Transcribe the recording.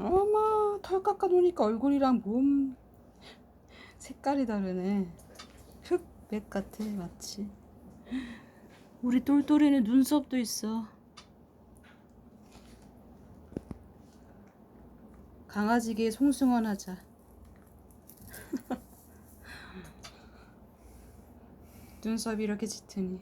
어머, 털 깎아 놓으니까 얼굴이랑 몸 색깔이 다르네. 흑백 같아, 마치. 우리 똘똘이는 눈썹도 있어. 강아지계 송승헌 하자. 눈썹이 이렇게 짙으니.